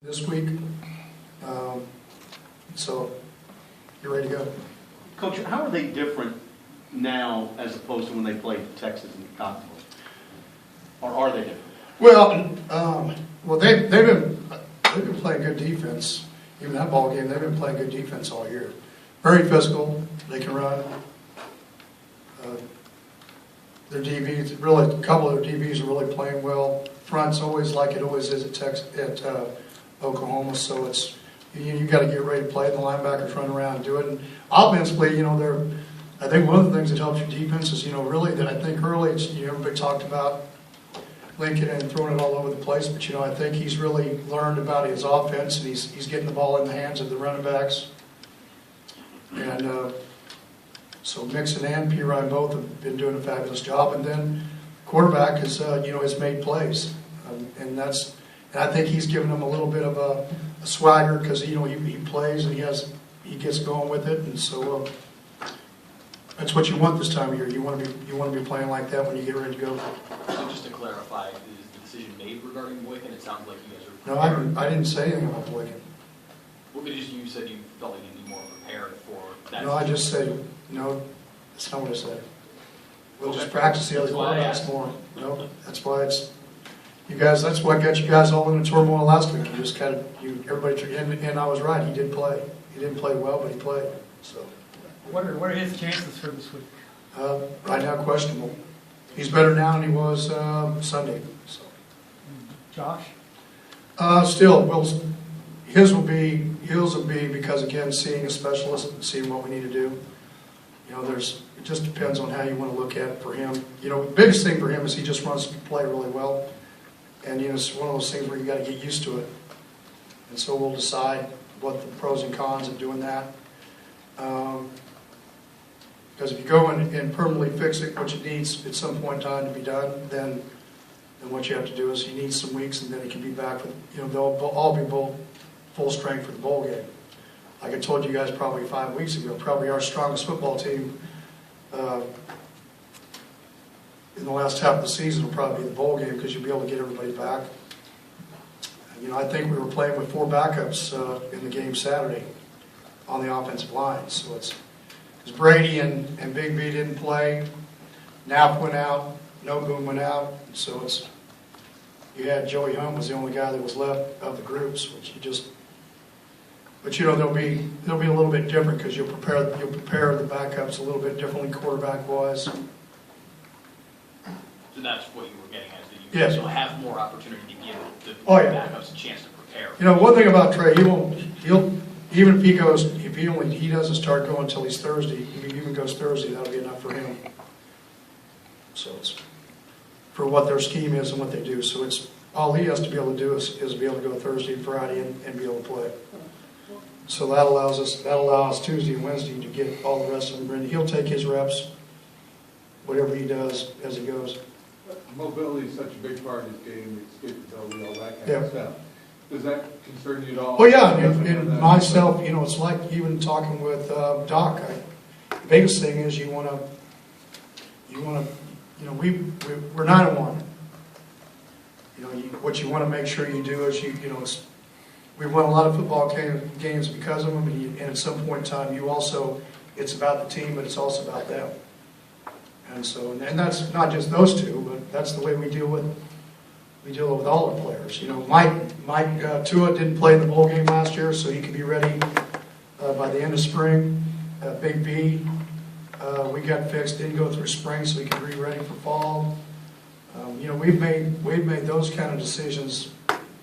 this week. So you're ready to go. Coach, how are they different now as opposed to when they played Texas and the Cotton Bowl? Or are they different? Well, they've been playing good defense. Even that ball game, they've been playing good defense all year. Very physical. They can run. Their DBs, really, a couple of their DBs are really playing well. Front's always like it always is at Oklahoma. So it's you got to get ready to play. And the linebackers run around and do it. And offensively, I think one of the things that helps your defense is really that I think early everybody talked about Lincoln and throwing it all over the place, but I think he's really learned about his offense, and he's getting the ball in the hands of the running backs. And so Mixon and P. Ryan both have been doing a fabulous job. And then quarterback has made plays, and I think he's given them a little bit of a swagger because he plays and he gets going with it, and so that's what you want this time of year. You want to be playing like that when you get ready to go. So just to clarify, is the decision made regarding Boykin? It sounds like you guys are. No, I didn't say anything about Boykin. Well, but you said you felt like you'd be more prepared for that. No, I just said no. That's not what I said. We'll just practice the other quarterbacks more. No, that's why it's you guys. That's what got you guys all in the turmoil last week. You just kind of everybody. And I was right. He did play. He didn't play well, but he played. So. What are his chances for this week? Right now, questionable. He's better now than he was Sunday. So. Josh? Still, his will be because again, seeing a specialist and seeing what we need to do. It just depends on how you want to look at it for him. The biggest thing for him is he just runs the play really well, and it's one of those things where you got to get used to it. And so we'll decide what the pros and cons of doing that. Because if you go in and permanently fix it, which it needs at some point in time to be done, then what you have to do is you need some weeks, and then it can be back for they'll all be full strength for the bowl game. Like I told you guys probably 5 weeks ago, probably our strongest football team in the last half of the season will probably be the bowl game because you'll be able to get everybody back. I think we were playing with 4 backups in the game Saturday on the offensive line, so it's. Because Brady and Big B didn't play, Knapp went out, No Boom went out, so you had Joey Home was the only guy that was left of the groups, but they'll be a little bit different because you'll prepare the backups a little bit differently quarterback wise. So that's what you were getting at, that Yes. You'll have more opportunity to give the backups a chance to prepare. One thing about Trey, he'll even if he doesn't start going until he's Thursday, if he even goes Thursday, that'll be enough for him. So it's for what their scheme is and what they do. So it's all he has to be able to do is be able to go Thursday and Friday and be able to play. So that allows us Tuesday and Wednesday to get all the rest of them ready. He'll take his reps, whatever he does as he goes. Mobility is such a big part of this game, escapability, all that kind Yeah. of stuff. Does that concern you at all? Oh yeah, and myself, it's like even talking with Doc. The biggest thing is we're 9-1. What you want to make sure you do is we won a lot of football games because of them, and at some point in time, it's about the team, but it's also about them. And so, and that's not just those two, but that's the way we deal with all our players. Mike Tua didn't play in the bowl game last year, so he can be ready by the end of spring. Big B, we got fixed, didn't go through spring, so he can be ready for fall. We've made those kind of decisions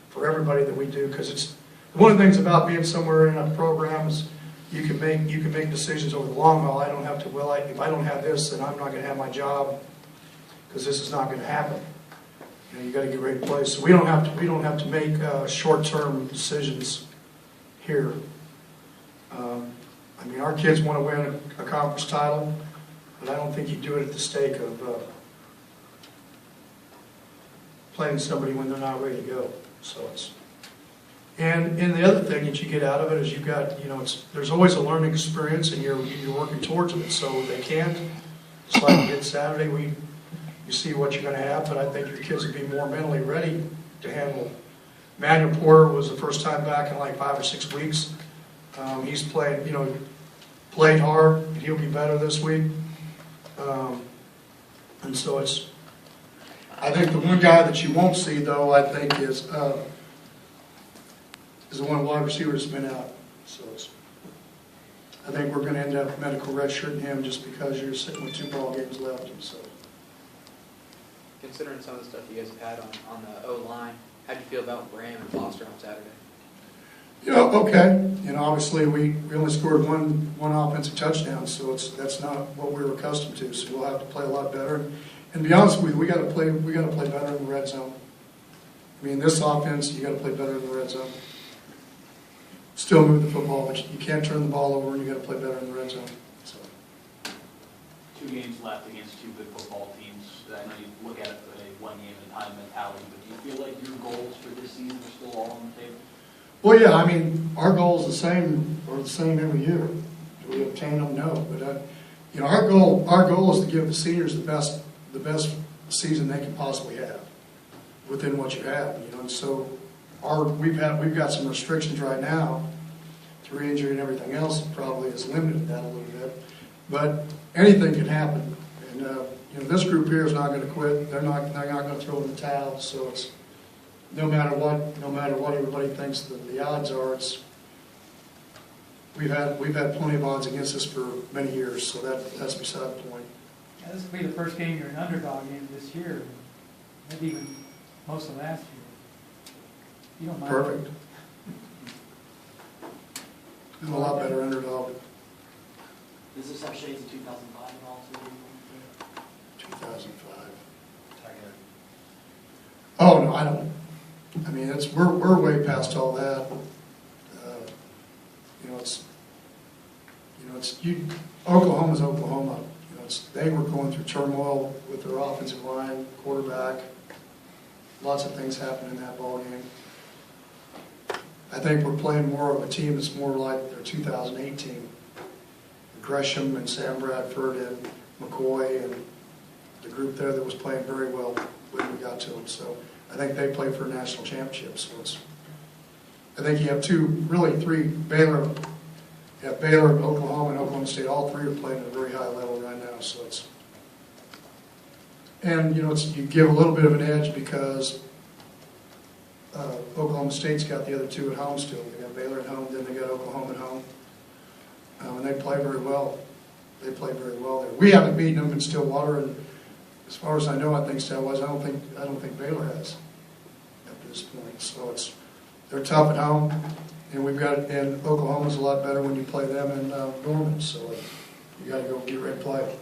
for everybody that we do, because it's one of the things about being somewhere in a program is you can make decisions over the long haul. I don't have to. If I don't have this, then I'm not going to have my job because this is not going to happen. You got to get ready to play. So we don't have to make short-term decisions here. Our kids want to win a conference title, but I don't think you do it at the stake of playing somebody when they're not ready to go. So and the other thing that you get out of it is you've got there's always a learning experience, and you're working towards it. So they can't. Just like we did Saturday, you see what you're going to have, but I think your kids will be more mentally ready to handle Manuel Porter was the first time back in like 5 or 6 weeks. He's played, played hard, and he'll be better this week. And so I think the one guy that you won't see, though, I think is the one wide receiver that's been out. So I think we're going to end up medical redshirting him just because you're sitting with 2 ball games left. And so, Considering some of the stuff you guys have had on the O-line, how do you feel about Graham and Foster on Saturday? okay. Obviously we only scored one offensive touchdown, so that's not what we were accustomed to. So we'll have to play a lot better. And to be honest with you, we got to play better in the red zone. I mean, this offense, you got to play better in the red zone. Still move the football, but you can't turn the ball over, and you got to play better in the red zone. So 2 games left against 2 good football teams. I know you look at it with a 1 game at a time mentality, but do you feel like your goals for this season are still all on the table? Well, yeah, I mean, our goal is the same every year. Do we obtain them? No, but our goal is to give the seniors the best season they can possibly have within what you have. And so we've got some restrictions right now through injury and everything else. Probably has limited that a little bit, but anything can happen. And this group here is not going to quit. They're not going to throw in the towel. So it's no matter what everybody thinks the odds are, we've had plenty of odds against us for many years, so that's beside the point. Yeah, this will be the first game you're an underdog in this year, maybe even most of last year. You don't mind. Perfect. I'm a lot better underdog. Does this have shades of 2005 and all too? 2005. Oh no, I don't. I mean, we're way past all that. Oklahoma's Oklahoma. They were going through turmoil with their offensive line, quarterback. Lots of things happened in that ball game. I think we're playing more of a team that's more like their 2018. Gresham and Sam Bradford and McCoy and the group there that was playing very well when we got to them. So I think they play for a national championship. So I think you have 3 Baylor. You have Baylor, Oklahoma, and Oklahoma State. All 3 are playing at a very high level right now. So you give a little bit of an edge because Oklahoma State's got the other 2 at home still. They got Baylor at home, then they got Oklahoma at home, and they play very well. They play very well there. We haven't beaten them in Stillwater, and as far as I know, I think Stillwater. I don't think Baylor has up to this point. So they're tough at home. And and Oklahoma's a lot better when you play them in Norman, so you got to go get ready to play.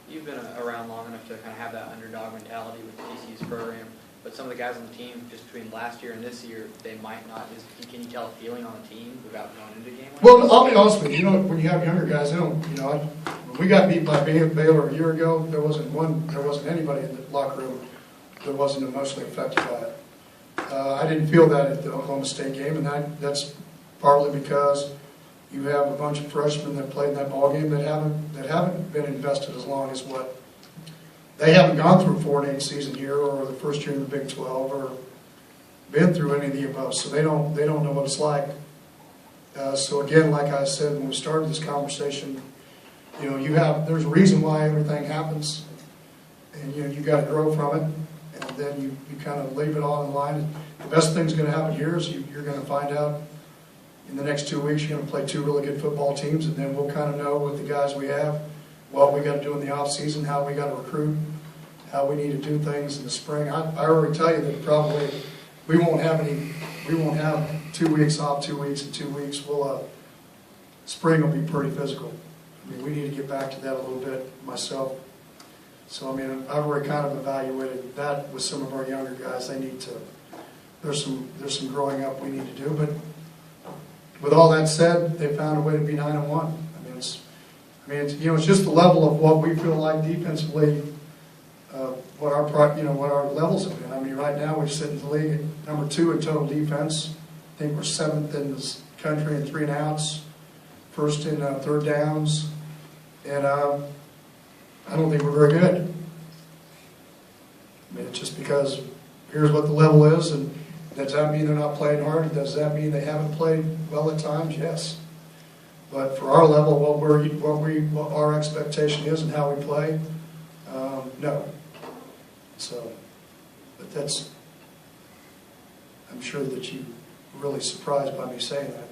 You've been around long enough to kind of have that underdog mentality with TCU's program, but some of the guys on the team, just between last year and this year, they might not. Can you tell a feeling on the team without going into a game? Well, I'll be honest with you. When you have younger guys, they don't. When we got beat by Baylor a year ago, there wasn't anybody in the locker room that wasn't emotionally affected by it. I didn't feel that at the Oklahoma State game, and that's partly because you have a bunch of freshmen that played in that ball game that haven't been invested as long as what they haven't gone through a 4-8 season here, or the first year in the Big 12, or been through any of the above, so they don't know what it's like. So again, like I said when we started this conversation, there's a reason why everything happens, and you got to grow from it. And then you kind of leave it all in line. The best thing's going to happen here is you're going to find out in the next 2 weeks, you're going to play 2 really good football teams, and then we'll kind of know with the guys we have what we got to do in the off season, how we got to recruit, how we need to do things in the spring. I already tell you that probably we won't have 2 weeks off, 2 weeks, and 2 weeks. Spring will be pretty physical. I mean, we need to get back to that a little bit myself. So, I mean, I've already kind of evaluated that with some of our younger guys. There's some growing up we need to do. But with all that said, they found a way to be 9-1. It's just the level of what we feel like defensively, what our levels have been. I mean, right now we sit in the league at number 2 in total defense. I think we're 7th in the country in 3 and outs, 1st in 3rd downs, and I don't think we're very good. I mean, it's just because here's what the level is, and Does that mean they're not playing hard? Does that mean they haven't played well at times? Yes. But for our level, what our expectation is and how we play, no. So, but that's, I'm sure that you're really surprised by me saying that.